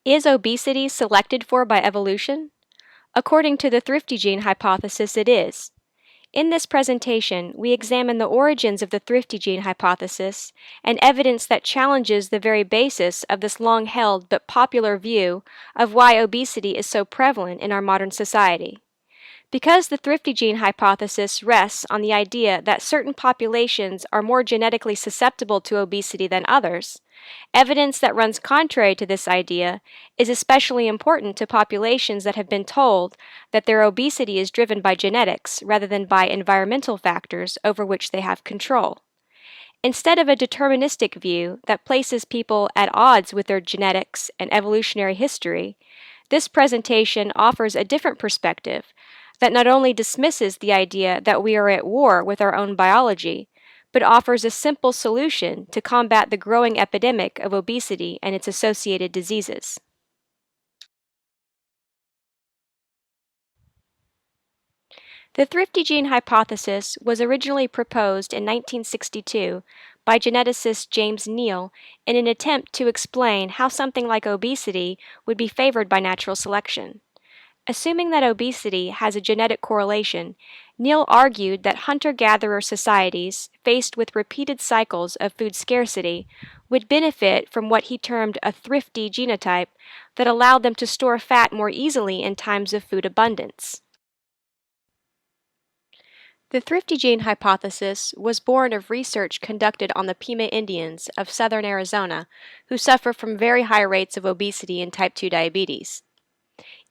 Is obesity selected for by evolution? According to the Thrifty gene hypothesis, it is. In this presentation, we examine the origins of the Thrifty gene hypothesis and evidence that challenges the very basis of this long-held but popular view of why obesity is so prevalent in our modern society. Because the Thrifty gene hypothesis rests on the idea that certain populations are more genetically susceptible to obesity than others, evidence that runs contrary to this idea is especially important to populations that have been told that their obesity is driven by genetics rather than by environmental factors over which they have control. Instead of a deterministic view that places people at odds with their genetics and evolutionary history, this presentation offers a different perspective that not only dismisses the idea that we are at war with our own biology, but offers a simple solution to combat the growing epidemic of obesity and its associated diseases. The Thrifty gene hypothesis was originally proposed in 1962 by geneticist James Neal in an attempt to explain how something like obesity would be favored by natural selection. Assuming that obesity has a genetic correlation, Neal argued that hunter-gatherer societies faced with repeated cycles of food scarcity would benefit from what he termed a thrifty genotype that allowed them to store fat more easily in times of food abundance. The Thrifty gene hypothesis was born of research conducted on the Pima Indians of southern Arizona who suffer from very high rates of obesity and type 2 diabetes.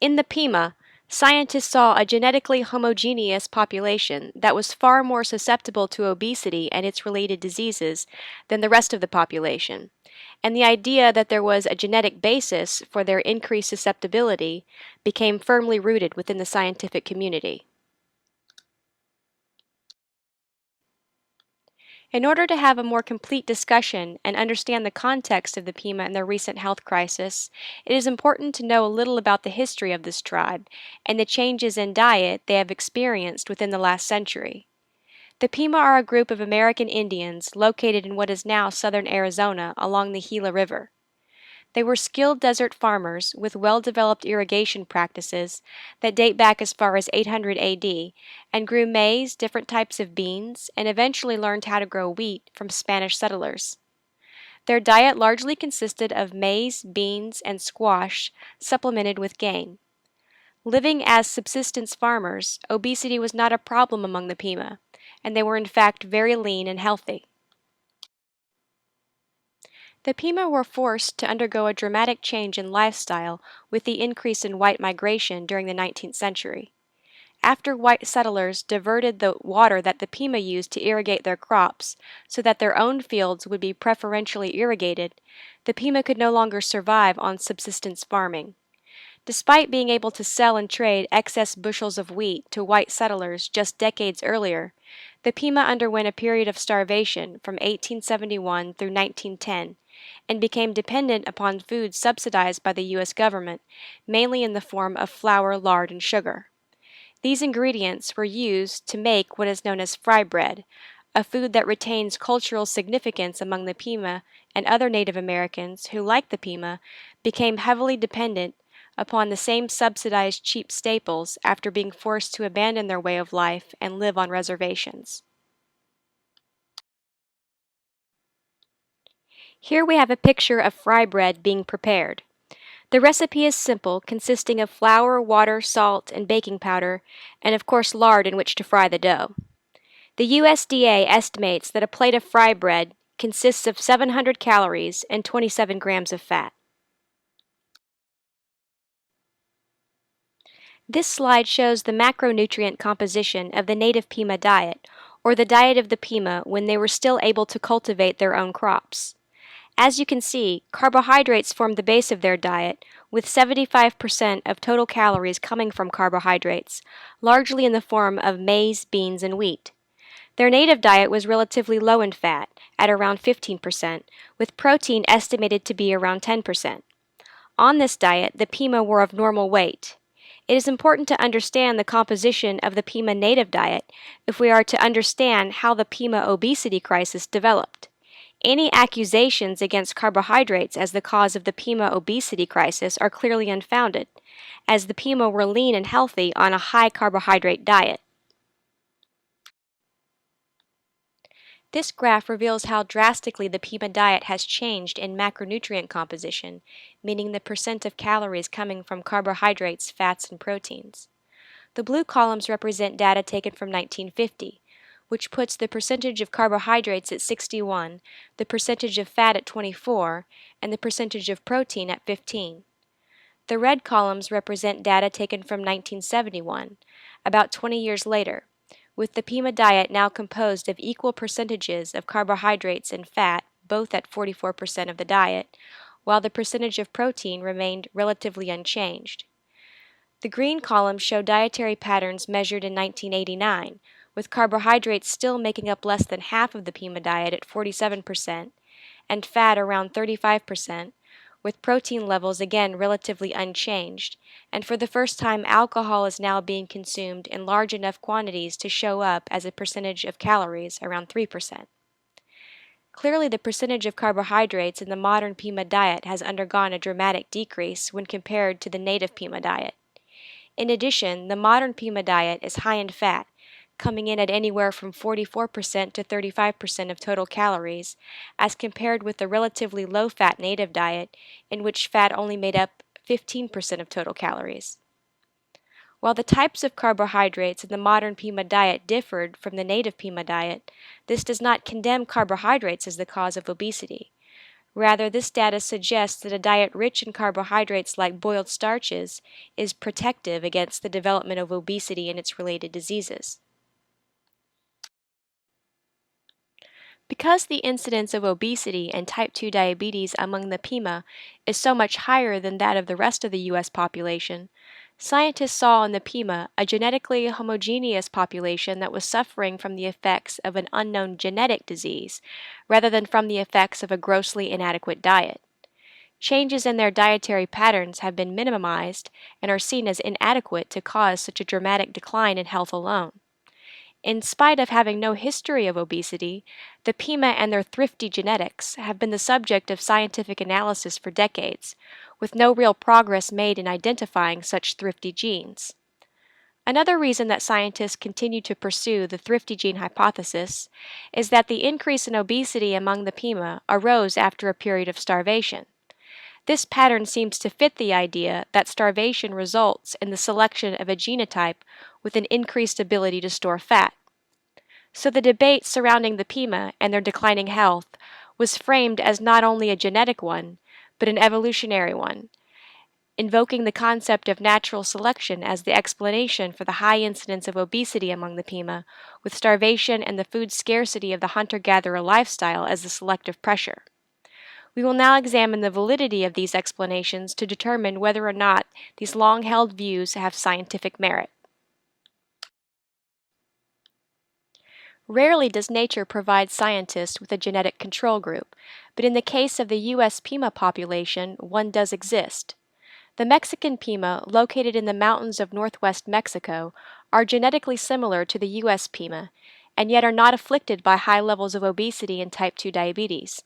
In the Pima, scientists saw a genetically homogeneous population that was far more susceptible to obesity and its related diseases than the rest of the population, and the idea that there was a genetic basis for their increased susceptibility became firmly rooted within the scientific community. In order to have a more complete discussion and understand the context of the Pima and their recent health crisis, it is important to know a little about the history of this tribe and the changes in diet they have experienced within the last century. The Pima are a group of American Indians located in what is now southern Arizona along the Gila River. They were skilled desert farmers with well-developed irrigation practices that date back as far as 800 AD and grew maize, different types of beans, and eventually learned how to grow wheat from Spanish settlers. Their diet largely consisted of maize, beans, and squash supplemented with game. Living as subsistence farmers, obesity was not a problem among the Pima, and they were in fact very lean and healthy. The Pima were forced to undergo a dramatic change in lifestyle with the increase in white migration during the 19th century. After white settlers diverted the water that the Pima used to irrigate their crops so that their own fields would be preferentially irrigated, the Pima could no longer survive on subsistence farming. Despite being able to sell and trade excess bushels of wheat to white settlers just decades earlier, the Pima underwent a period of starvation from 1871 through 1910 and became dependent upon food subsidized by the U.S. government, mainly in the form of flour, lard, and sugar. These ingredients were used to make what is known as fry bread, a food that retains cultural significance among the Pima and other Native Americans who, like the Pima, became heavily dependent upon the same subsidized cheap staples after being forced to abandon their way of life and live on reservations. Here we have a picture of fry bread being prepared. The recipe is simple, consisting of flour, water, salt, and baking powder, and of course lard in which to fry the dough. The USDA estimates that a plate of fry bread consists of 700 calories and 27 grams of fat. This slide shows the macronutrient composition of the native Pima diet, or the diet of the Pima when they were still able to cultivate their own crops. As you can see, carbohydrates form the base of their diet, with 75% of total calories coming from carbohydrates, largely in the form of maize, beans, and wheat. Their native diet was relatively low in fat, at around 15%, with protein estimated to be around 10%. On this diet, the Pima were of normal weight. It is important to understand the composition of the Pima native diet if we are to understand how the Pima obesity crisis developed. Any accusations against carbohydrates as the cause of the Pima obesity crisis are clearly unfounded, as the Pima were lean and healthy on a high carbohydrate diet. This graph reveals how drastically the Pima diet has changed in macronutrient composition, meaning the percent of calories coming from carbohydrates, fats, and proteins. The blue columns represent data taken from 1950, which puts the percentage of carbohydrates at 61, the percentage of fat at 24, and the percentage of protein at 15. The red columns represent data taken from 1971, about 20 years later, with the Pima diet now composed of equal percentages of carbohydrates and fat, both at 44% of the diet, while the percentage of protein remained relatively unchanged. The green columns show dietary patterns measured in 1989, with carbohydrates still making up less than half of the Pima diet at 47%, and fat around 35%, with protein levels again relatively unchanged, and for the first time alcohol is now being consumed in large enough quantities to show up as a percentage of calories around 3%. Clearly, the percentage of carbohydrates in the modern Pima diet has undergone a dramatic decrease when compared to the native Pima diet. In addition, the modern Pima diet is high in fat, coming in at anywhere from 44% to 35% of total calories, as compared with the relatively low-fat native diet, in which fat only made up 15% of total calories. While the types of carbohydrates in the modern Pima diet differed from the native Pima diet, this does not condemn carbohydrates as the cause of obesity. Rather, this data suggests that a diet rich in carbohydrates like boiled starches is protective against the development of obesity and its related diseases. Because the incidence of obesity and type 2 diabetes among the Pima is so much higher than that of the rest of the U.S. population, scientists saw in the Pima a genetically homogeneous population that was suffering from the effects of an unknown genetic disease rather than from the effects of a grossly inadequate diet. Changes in their dietary patterns have been minimized and are seen as inadequate to cause such a dramatic decline in health alone. In spite of having no history of obesity, the Pima and their thrifty genetics have been the subject of scientific analysis for decades, with no real progress made in identifying such thrifty genes. Another reason that scientists continue to pursue the thrifty gene hypothesis is that the increase in obesity among the Pima arose after a period of starvation. This pattern seems to fit the idea that starvation results in the selection of a genotype with an increased ability to store fat. So the debate surrounding the Pima and their declining health was framed as not only a genetic one, but an evolutionary one, invoking the concept of natural selection as the explanation for the high incidence of obesity among the Pima, with starvation and the food scarcity of the hunter-gatherer lifestyle as the selective pressure. We will now examine the validity of these explanations to determine whether or not these long-held views have scientific merit. Rarely does nature provide scientists with a genetic control group, but in the case of the U.S. Pima population, one does exist. The Mexican Pima, located in the mountains of northwest Mexico, are genetically similar to the U.S. Pima, and yet are not afflicted by high levels of obesity and type 2 diabetes.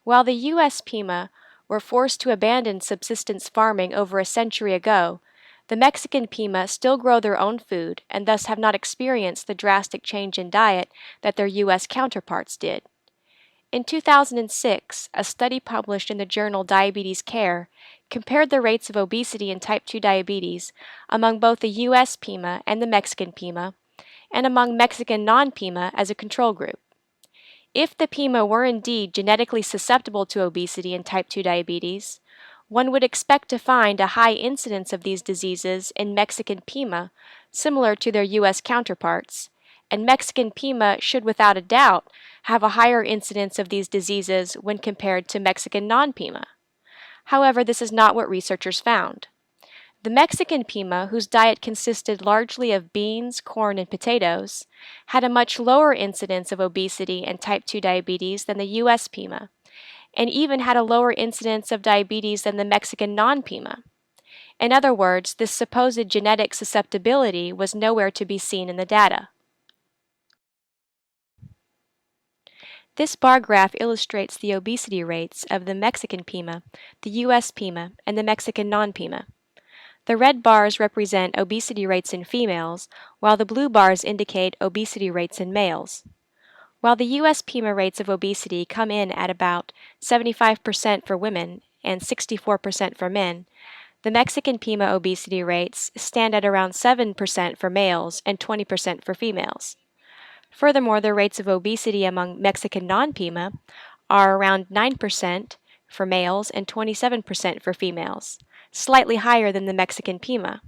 While the U.S. Pima were forced to abandon subsistence farming over a century ago, the Mexican Pima still grow their own food and thus have not experienced the drastic change in diet that their U.S. counterparts did. In 2006, a study published in the journal Diabetes Care compared the rates of obesity and type 2 diabetes among both the U.S. Pima and the Mexican Pima, and among Mexican non-Pima as a control group. If the Pima were indeed genetically susceptible to obesity and type 2 diabetes, one would expect to find a high incidence of these diseases in Mexican Pima, similar to their U.S. counterparts, and Mexican Pima should without a doubt have a higher incidence of these diseases when compared to Mexican non-Pima. However, this is not what researchers found. The Mexican Pima, whose diet consisted largely of beans, corn, and potatoes, had a much lower incidence of obesity and type 2 diabetes than the U.S. Pima, and even had a lower incidence of diabetes than the Mexican non-Pima. In other words, this supposed genetic susceptibility was nowhere to be seen in the data. This bar graph illustrates the obesity rates of the Mexican Pima, the U.S. Pima, and the Mexican non-Pima. The red bars represent obesity rates in females, while the blue bars indicate obesity rates in males. While the U.S. Pima rates of obesity come in at about 75% for women and 64% for men, the Mexican Pima obesity rates stand at around 7% for males and 20% for females. Furthermore, the rates of obesity among Mexican non-Pima are around 9% for males and 27% for females, slightly higher than the Mexican Pima.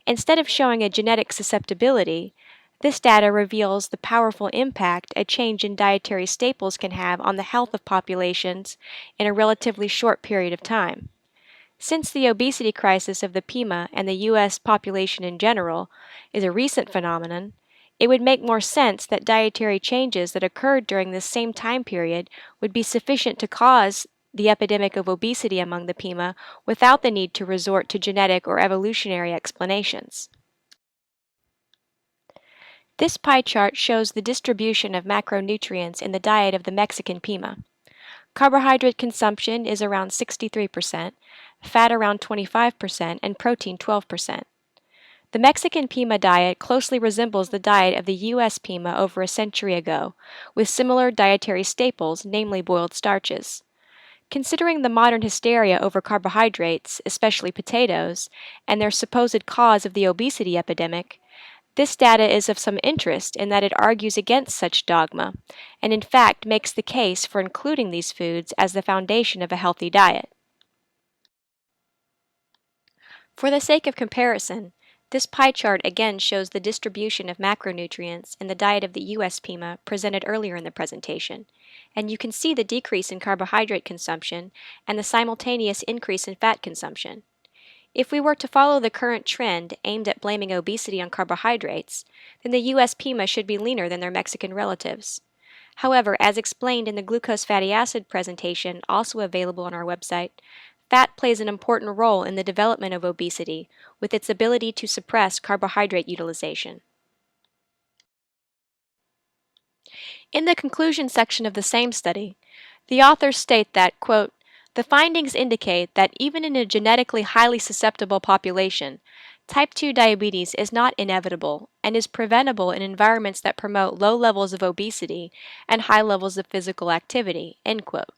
Instead of showing a genetic susceptibility, this data reveals the powerful impact a change in dietary staples can have on the health of populations in a relatively short period of time. Since the obesity crisis of the Pima and the U.S. population in general is a recent phenomenon, it would make more sense that dietary changes that occurred during this same time period would be sufficient to cause the epidemic of obesity among the Pima without the need to resort to genetic or evolutionary explanations. This pie chart shows the distribution of macronutrients in the diet of the Mexican Pima. Carbohydrate consumption is around 63%, fat around 25%, and protein 12%. The Mexican Pima diet closely resembles the diet of the U.S. Pima over a century ago, with similar dietary staples, namely boiled starches. Considering the modern hysteria over carbohydrates, especially potatoes, and their supposed cause of the obesity epidemic, this data is of some interest in that it argues against such dogma, and in fact makes the case for including these foods as the foundation of a healthy diet. For the sake of comparison, this pie chart again shows the distribution of macronutrients in the diet of the U.S. Pima presented earlier in the presentation, and you can see the decrease in carbohydrate consumption and the simultaneous increase in fat consumption. If we were to follow the current trend aimed at blaming obesity on carbohydrates, then the U.S. Pima should be leaner than their Mexican relatives. However, as explained in the glucose fatty acid presentation also available on our website, fat plays an important role in the development of obesity with its ability to suppress carbohydrate utilization. In the conclusion section of the same study, the authors state that, quote, "The findings indicate that even in a genetically highly susceptible population, type 2 diabetes is not inevitable and is preventable in environments that promote low levels of obesity and high levels of physical activity." End quote.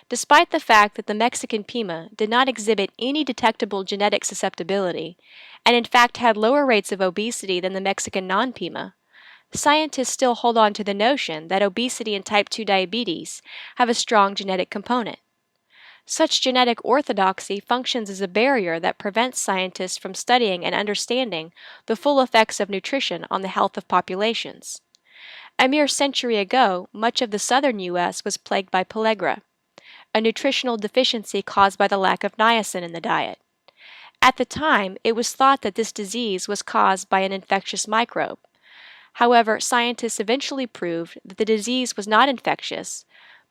Despite the fact that the Mexican Pima did not exhibit any detectable genetic susceptibility, and in fact had lower rates of obesity than the Mexican non-Pima, scientists still hold on to the notion that obesity and type 2 diabetes have a strong genetic component. Such genetic orthodoxy functions as a barrier that prevents scientists from studying and understanding the full effects of nutrition on the health of populations. A mere century ago, much of the southern U.S. was plagued by pellagra, a nutritional deficiency caused by the lack of niacin in the diet. At the time, it was thought that this disease was caused by an infectious microbe. However, scientists eventually proved that the disease was not infectious,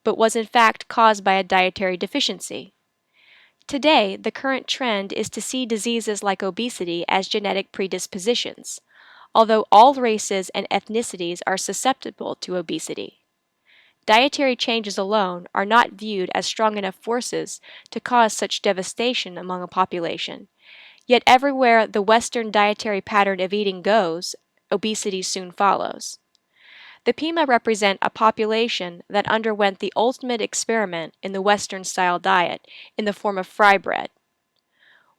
but was in fact caused by a dietary deficiency. Today, the current trend is to see diseases like obesity as genetic predispositions, although all races and ethnicities are susceptible to obesity. Dietary changes alone are not viewed as strong enough forces to cause such devastation among a population, yet everywhere the Western dietary pattern of eating goes, obesity soon follows. The Pima represent a population that underwent the ultimate experiment in the Western-style diet in the form of fry bread.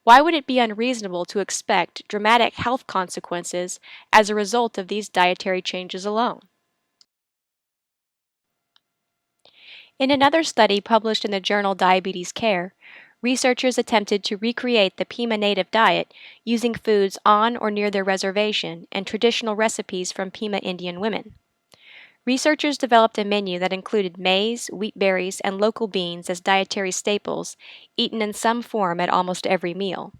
Why would it be unreasonable to expect dramatic health consequences as a result of these dietary changes alone? In another study published in the journal Diabetes Care, researchers attempted to recreate the Pima native diet using foods on or near their reservation and traditional recipes from Pima Indian women. Researchers developed a menu that included maize, wheat berries, and local beans as dietary staples, eaten in some form at almost every meal.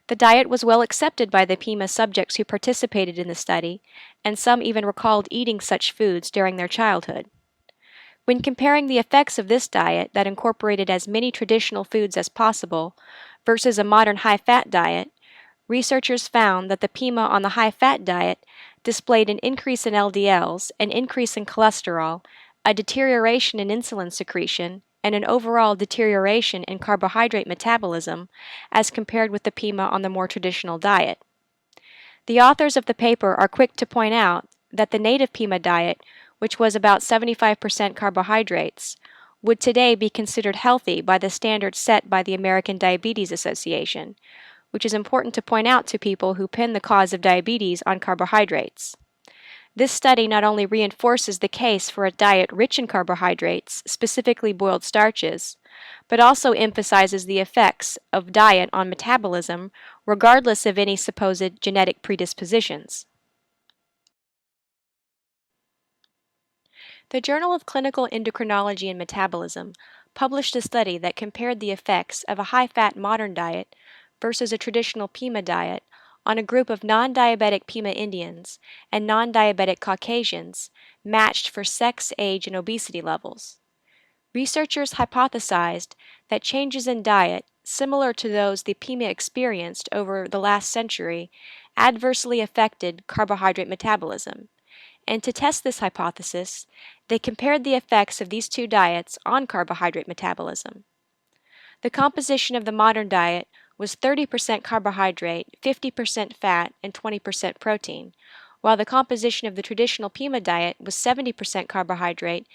The diet was well accepted by the Pima subjects who participated in the study, and some even recalled eating such foods during their childhood. When comparing the effects of this diet that incorporated as many traditional foods as possible versus a modern high-fat diet, researchers found that the Pima on the high-fat diet displayed an increase in LDLs, an increase in cholesterol, a deterioration in insulin secretion, and an overall deterioration in carbohydrate metabolism as compared with the Pima on the more traditional diet. The authors of the paper are quick to point out that the native Pima diet, which was about 75% carbohydrates, would today be considered healthy by the standards set by the American Diabetes Association, which is important to point out to people who pin the cause of diabetes on carbohydrates. This study not only reinforces the case for a diet rich in carbohydrates, specifically boiled starches, but also emphasizes the effects of diet on metabolism regardless of any supposed genetic predispositions. The Journal of Clinical Endocrinology and Metabolism published a study that compared the effects of a high-fat modern diet versus a traditional Pima diet on a group of non-diabetic Pima Indians and non-diabetic Caucasians matched for sex, age, and obesity levels. Researchers hypothesized that changes in diet, similar to those the Pima experienced over the last century, adversely affected carbohydrate metabolism. And to test this hypothesis, they compared the effects of these two diets on carbohydrate metabolism. The composition of the modern diet was 30% carbohydrate, 50% fat, and 20% protein, while the composition of the traditional Pima diet was 70% carbohydrate,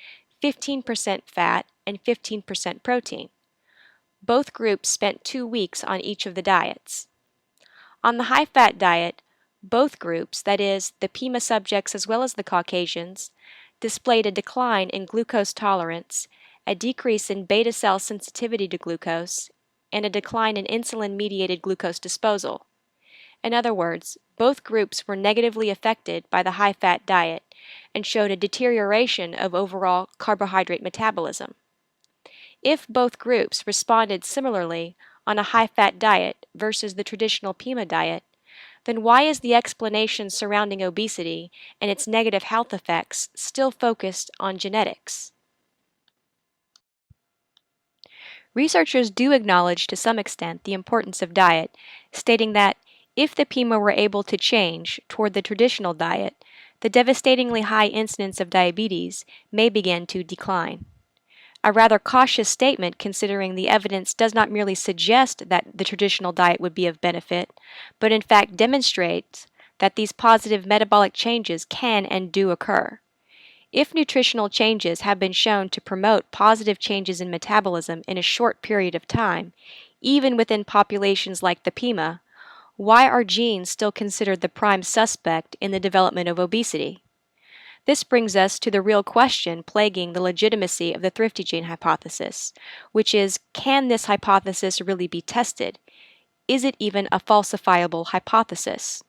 15% fat, and 15% protein. Both groups spent 2 weeks on each of the diets. On the high-fat diet, both groups, that is, the Pima subjects as well as the Caucasians, displayed a decline in glucose tolerance, a decrease in beta cell sensitivity to glucose, and a decline in insulin-mediated glucose disposal. In other words, both groups were negatively affected by the high-fat diet and showed a deterioration of overall carbohydrate metabolism. If both groups responded similarly on a high-fat diet versus the traditional Pima diet, then why is the explanation surrounding obesity and its negative health effects still focused on genetics? Researchers do acknowledge to some extent the importance of diet, stating that if the Pima were able to change toward the traditional diet, the devastatingly high incidence of diabetes may begin to decline. A rather cautious statement considering the evidence does not merely suggest that the traditional diet would be of benefit, but in fact demonstrates that these positive metabolic changes can and do occur. If nutritional changes have been shown to promote positive changes in metabolism in a short period of time, even within populations like the Pima, why are genes still considered the prime suspect in the development of obesity? This brings us to the real question plaguing the legitimacy of the Thrifty gene hypothesis, which is, can this hypothesis really be tested? Is it even a falsifiable hypothesis?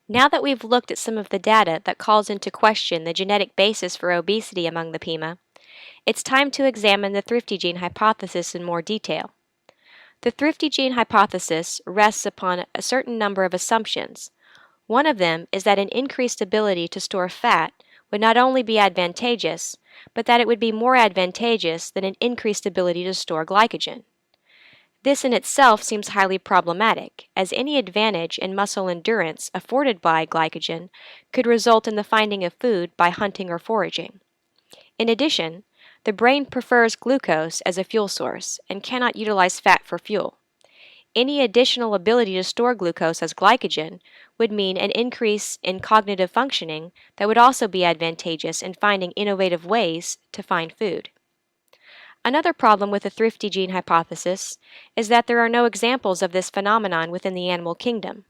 Now that we've looked at some of the data that calls into question the genetic basis for obesity among the Pima, it's time to examine the Thrifty gene hypothesis in more detail. The Thrifty gene hypothesis rests upon a certain number of assumptions. One of them is that an increased ability to store fat would not only be advantageous, but that it would be more advantageous than an increased ability to store glycogen. This in itself seems highly problematic, as any advantage in muscle endurance afforded by glycogen could result in the finding of food by hunting or foraging. In addition, the brain prefers glucose as a fuel source and cannot utilize fat for fuel. Any additional ability to store glucose as glycogen would mean an increase in cognitive functioning that would also be advantageous in finding innovative ways to find food. Another problem with the Thrifty gene hypothesis is that there are no examples of this phenomenon within the animal kingdom.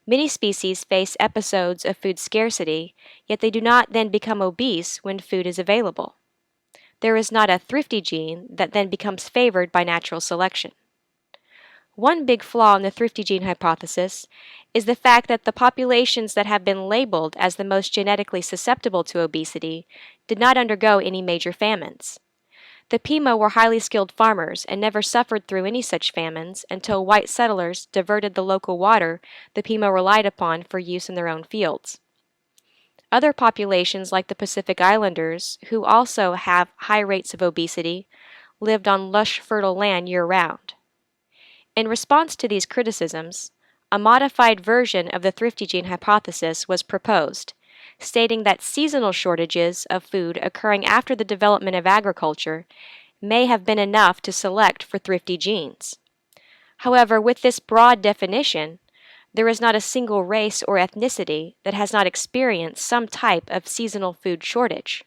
Many species face episodes of food scarcity, yet they do not then become obese when food is available. There is not a Thrifty gene that then becomes favored by natural selection. One big flaw in the Thrifty gene hypothesis is the fact that the populations that have been labeled as the most genetically susceptible to obesity did not undergo any major famines. The Pima were highly skilled farmers and never suffered through any such famines until white settlers diverted the local water the Pima relied upon for use in their own fields. Other populations like the Pacific Islanders, who also have high rates of obesity, lived on lush, fertile land year-round. In response to these criticisms, a modified version of the Thrifty gene hypothesis was proposed, stating that seasonal shortages of food occurring after the development of agriculture may have been enough to select for thrifty genes. However, with this broad definition, there is not a single race or ethnicity that has not experienced some type of seasonal food shortage.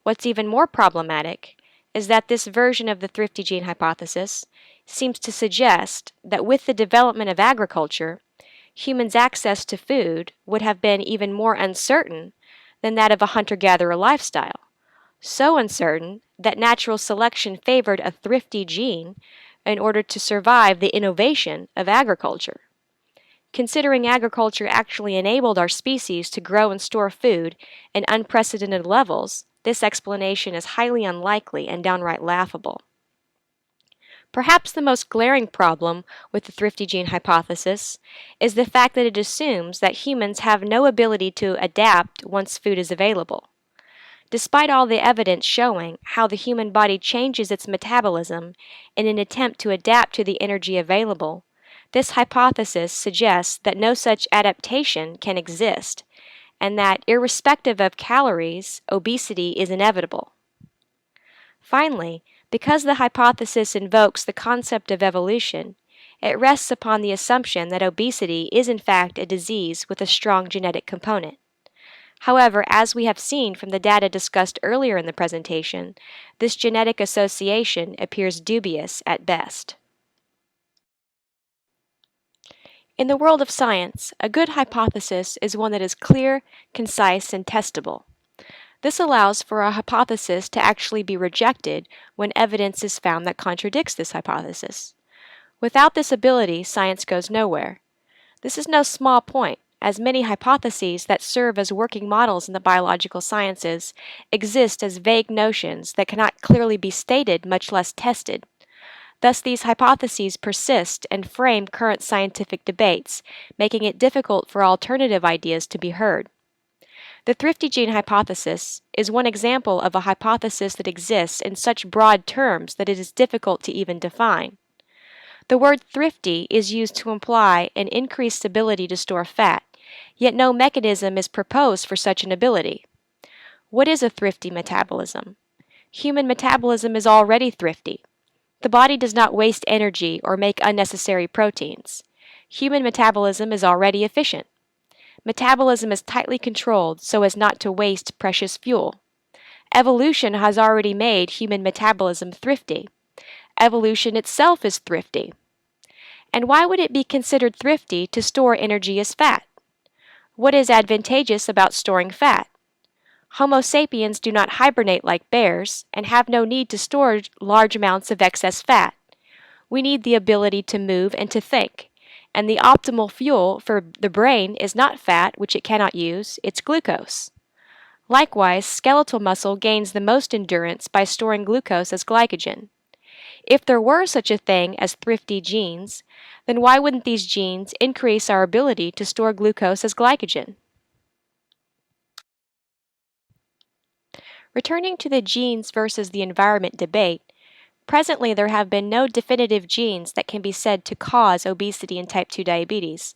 What's even more problematic is that this version of the thrifty gene hypothesis seems to suggest that with the development of agriculture, humans' access to food would have been even more uncertain than that of a hunter-gatherer lifestyle, so uncertain that natural selection favored a thrifty gene in order to survive the innovation of agriculture. Considering agriculture actually enabled our species to grow and store food in unprecedented levels, this explanation is highly unlikely and downright laughable. Perhaps the most glaring problem with the thrifty gene hypothesis is the fact that it assumes that humans have no ability to adapt once food is available. Despite all the evidence showing how the human body changes its metabolism in an attempt to adapt to the energy available, this hypothesis suggests that no such adaptation can exist, and that, irrespective of calories, obesity is inevitable. Finally, because the hypothesis invokes the concept of evolution, it rests upon the assumption that obesity is in fact a disease with a strong genetic component. However, as we have seen from the data discussed earlier in the presentation, this genetic association appears dubious at best. In the world of science, a good hypothesis is one that is clear, concise, and testable. This allows for a hypothesis to actually be rejected when evidence is found that contradicts this hypothesis. Without this ability, science goes nowhere. This is no small point, as many hypotheses that serve as working models in the biological sciences exist as vague notions that cannot clearly be stated, much less tested. Thus, these hypotheses persist and frame current scientific debates, making it difficult for alternative ideas to be heard. The thrifty gene hypothesis is one example of a hypothesis that exists in such broad terms that it is difficult to even define. The word thrifty is used to imply an increased ability to store fat, yet no mechanism is proposed for such an ability. What is a thrifty metabolism? Human metabolism is already thrifty. The body does not waste energy or make unnecessary proteins. Human metabolism is already efficient. Metabolism is tightly controlled so as not to waste precious fuel. Evolution has already made human metabolism thrifty. Evolution itself is thrifty. And why would it be considered thrifty to store energy as fat? What is advantageous about storing fat? Homo sapiens do not hibernate like bears and have no need to store large amounts of excess fat. We need the ability to move and to think, and the optimal fuel for the brain is not fat, which it cannot use, it's glucose. Likewise, skeletal muscle gains the most endurance by storing glucose as glycogen. If there were such a thing as thrifty genes, then why wouldn't these genes increase our ability to store glucose as glycogen? Returning to the genes versus the environment debate, presently there have been no definitive genes that can be said to cause obesity and type 2 diabetes.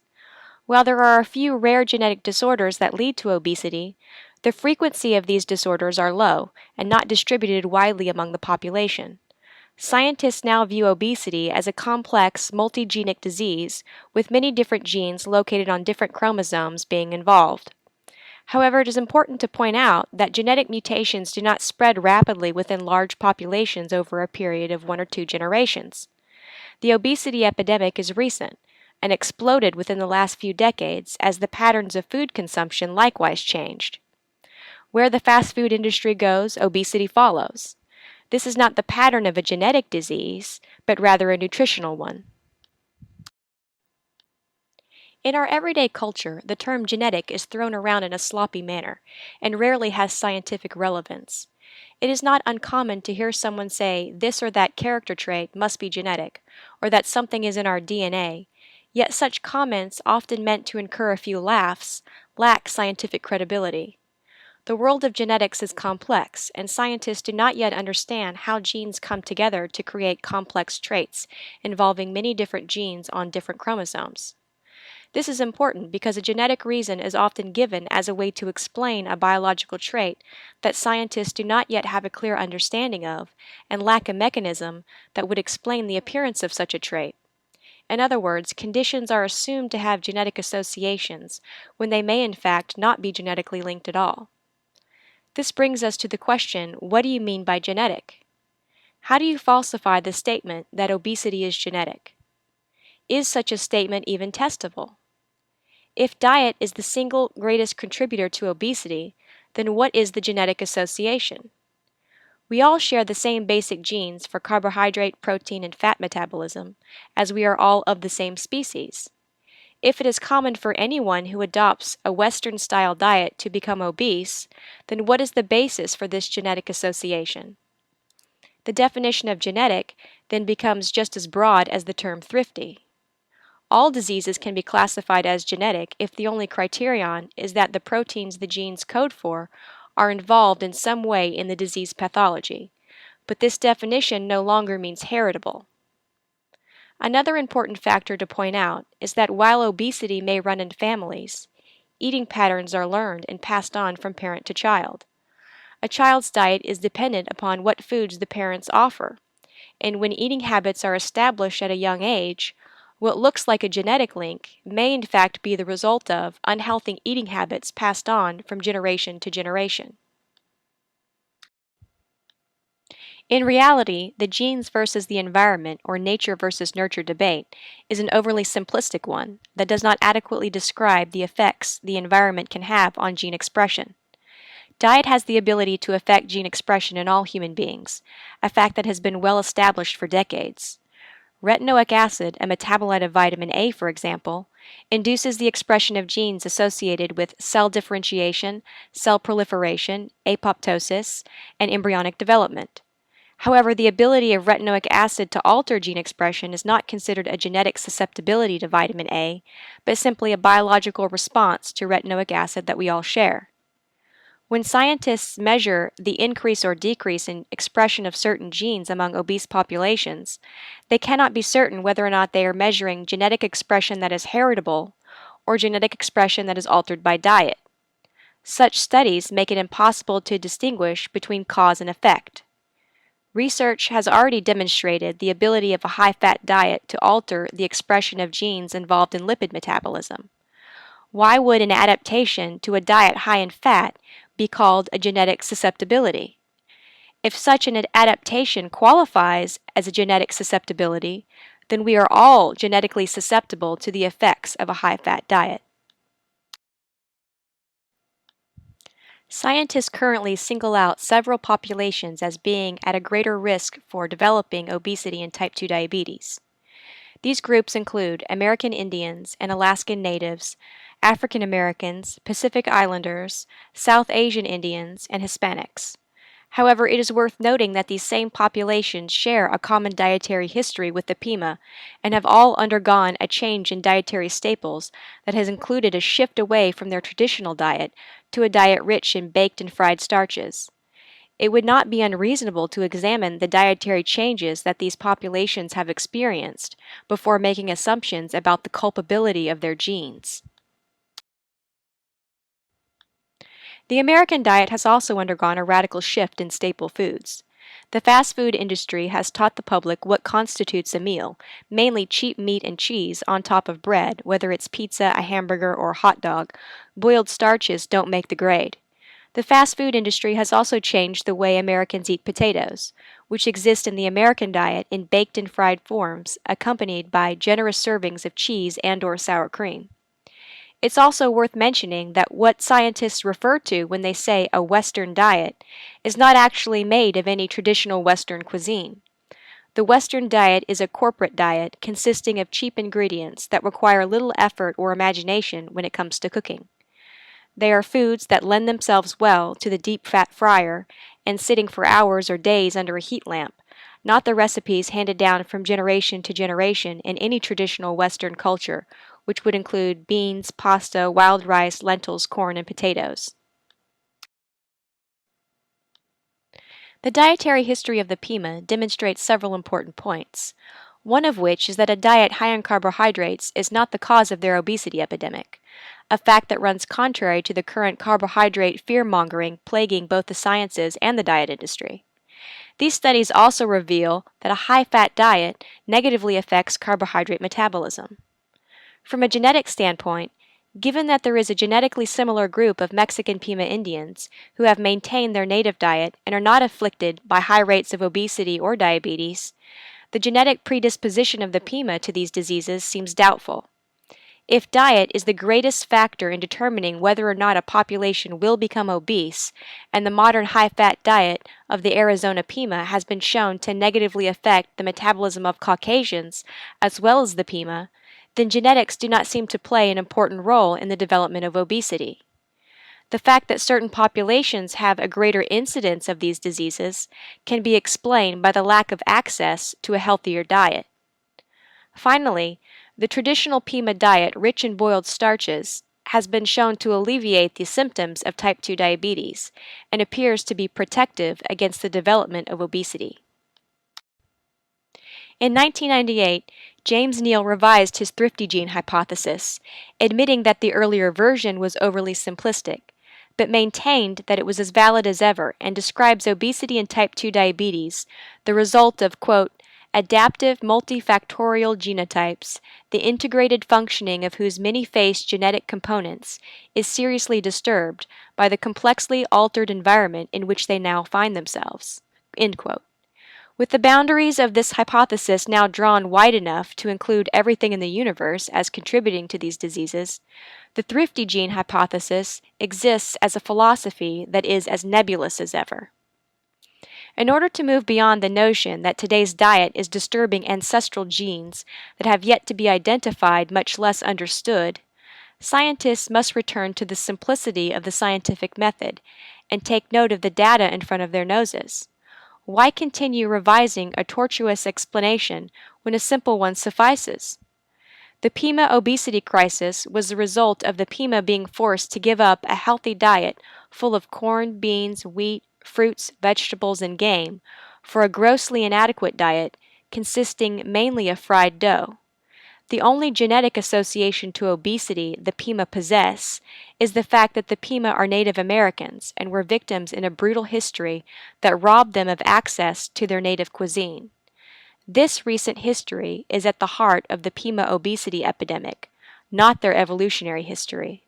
While there are a few rare genetic disorders that lead to obesity, the frequency of these disorders are low and not distributed widely among the population. Scientists now view obesity as a complex, multigenic disease with many different genes located on different chromosomes being involved. However, it is important to point out that genetic mutations do not spread rapidly within large populations over a period of 1 or 2 generations. The obesity epidemic is recent and exploded within the last few decades as the patterns of food consumption likewise changed. Where the fast food industry goes, obesity follows. This is not the pattern of a genetic disease, but rather a nutritional one. In our everyday culture, the term genetic is thrown around in a sloppy manner and rarely has scientific relevance. It is not uncommon to hear someone say this or that character trait must be genetic, or that something is in our DNA, yet such comments, often meant to incur a few laughs, lack scientific credibility. The world of genetics is complex, and scientists do not yet understand how genes come together to create complex traits involving many different genes on different chromosomes. This is important because a genetic reason is often given as a way to explain a biological trait that scientists do not yet have a clear understanding of and lack a mechanism that would explain the appearance of such a trait. In other words, conditions are assumed to have genetic associations when they may in fact not be genetically linked at all. This brings us to the question, what do you mean by genetic? How do you falsify the statement that obesity is genetic? Is such a statement even testable? If diet is the single greatest contributor to obesity, then what is the genetic association? We all share the same basic genes for carbohydrate, protein, and fat metabolism, as we are all of the same species. If it is common for anyone who adopts a Western-style diet to become obese, then what is the basis for this genetic association? The definition of genetic then becomes just as broad as the term thrifty. All diseases can be classified as genetic if the only criterion is that the proteins the genes code for are involved in some way in the disease pathology, but this definition no longer means heritable. Another important factor to point out is that while obesity may run in families, eating patterns are learned and passed on from parent to child. A child's diet is dependent upon what foods the parents offer, and when eating habits are established at a young age, what looks like a genetic link may in fact be the result of unhealthy eating habits passed on from generation to generation. In reality, the genes versus the environment or nature versus nurture debate is an overly simplistic one that does not adequately describe the effects the environment can have on gene expression. Diet has the ability to affect gene expression in all human beings, a fact that has been well established for decades. Retinoic acid, a metabolite of vitamin A, for example, induces the expression of genes associated with cell differentiation, cell proliferation, apoptosis, and embryonic development. However, the ability of retinoic acid to alter gene expression is not considered a genetic susceptibility to vitamin A, but simply a biological response to retinoic acid that we all share. When scientists measure the increase or decrease in expression of certain genes among obese populations, they cannot be certain whether or not they are measuring genetic expression that is heritable or genetic expression that is altered by diet. Such studies make it impossible to distinguish between cause and effect. Research has already demonstrated the ability of a high-fat diet to alter the expression of genes involved in lipid metabolism. Why would an adaptation to a diet high in fat be called a genetic susceptibility? If such an adaptation qualifies as a genetic susceptibility, then we are all genetically susceptible to the effects of a high-fat diet. Scientists currently single out several populations as being at a greater risk for developing obesity and type 2 diabetes. These groups include American Indians and Alaskan Natives, African Americans, Pacific Islanders, South Asian Indians, and Hispanics. However, it is worth noting that these same populations share a common dietary history with the Pima and have all undergone a change in dietary staples that has included a shift away from their traditional diet to a diet rich in baked and fried starches. It would not be unreasonable to examine the dietary changes that these populations have experienced before making assumptions about the culpability of their genes. The American diet has also undergone a radical shift in staple foods. The fast food industry has taught the public what constitutes a meal, mainly cheap meat and cheese on top of bread, whether it's pizza, a hamburger, or a hot dog. Boiled starches don't make the grade. The fast food industry has also changed the way Americans eat potatoes, which exist in the American diet in baked and fried forms, accompanied by generous servings of cheese and/or sour cream. It's also worth mentioning that what scientists refer to when they say a Western diet is not actually made of any traditional Western cuisine. The Western diet is a corporate diet consisting of cheap ingredients that require little effort or imagination when it comes to cooking. They are foods that lend themselves well to the deep fat fryer and sitting for hours or days under a heat lamp, not the recipes handed down from generation to generation in any traditional Western culture, which would include beans, pasta, wild rice, lentils, corn, and potatoes. The dietary history of the Pima demonstrates several important points. one of which is that a diet high in carbohydrates is not the cause of their obesity epidemic, a fact that runs contrary to the current carbohydrate fear-mongering plaguing both the sciences and the diet industry. These studies also reveal that a high-fat diet negatively affects carbohydrate metabolism. From a genetic standpoint, given that there is a genetically similar group of Mexican Pima Indians who have maintained their native diet and are not afflicted by high rates of obesity or diabetes, the genetic predisposition of the Pima to these diseases seems doubtful. If diet is the greatest factor in determining whether or not a population will become obese, and the modern high-fat diet of the Arizona Pima has been shown to negatively affect the metabolism of Caucasians as well as the Pima, then genetics do not seem to play an important role in the development of obesity. The fact that certain populations have a greater incidence of these diseases can be explained by the lack of access to a healthier diet. Finally, the traditional Pima diet rich in boiled starches has been shown to alleviate the symptoms of type 2 diabetes and appears to be protective against the development of obesity. In 1998, James Neal revised his Thrifty gene hypothesis, admitting that the earlier version was overly simplistic, but maintained that it was as valid as ever and describes obesity and type 2 diabetes, the result of, quote, adaptive multifactorial genotypes, the integrated functioning of whose many-faced genetic components is seriously disturbed by the complexly altered environment in which they now find themselves. End quote. With the boundaries of this hypothesis now drawn wide enough to include everything in the universe as contributing to these diseases, the Thrifty gene hypothesis exists as a philosophy that is as nebulous as ever. In order to move beyond the notion that today's diet is disturbing ancestral genes that have yet to be identified, much less understood, scientists must return to the simplicity of the scientific method and take note of the data in front of their noses. Why continue revising a tortuous explanation when a simple one suffices? The Pima obesity crisis was the result of the Pima being forced to give up a healthy diet full of corn, beans, wheat, fruits, vegetables, and game for a grossly inadequate diet consisting mainly of fried dough. The only genetic association to obesity the Pima possess is the fact that the Pima are Native Americans and were victims in a brutal history that robbed them of access to their native cuisine. This recent history is at the heart of the Pima obesity epidemic, not their evolutionary history.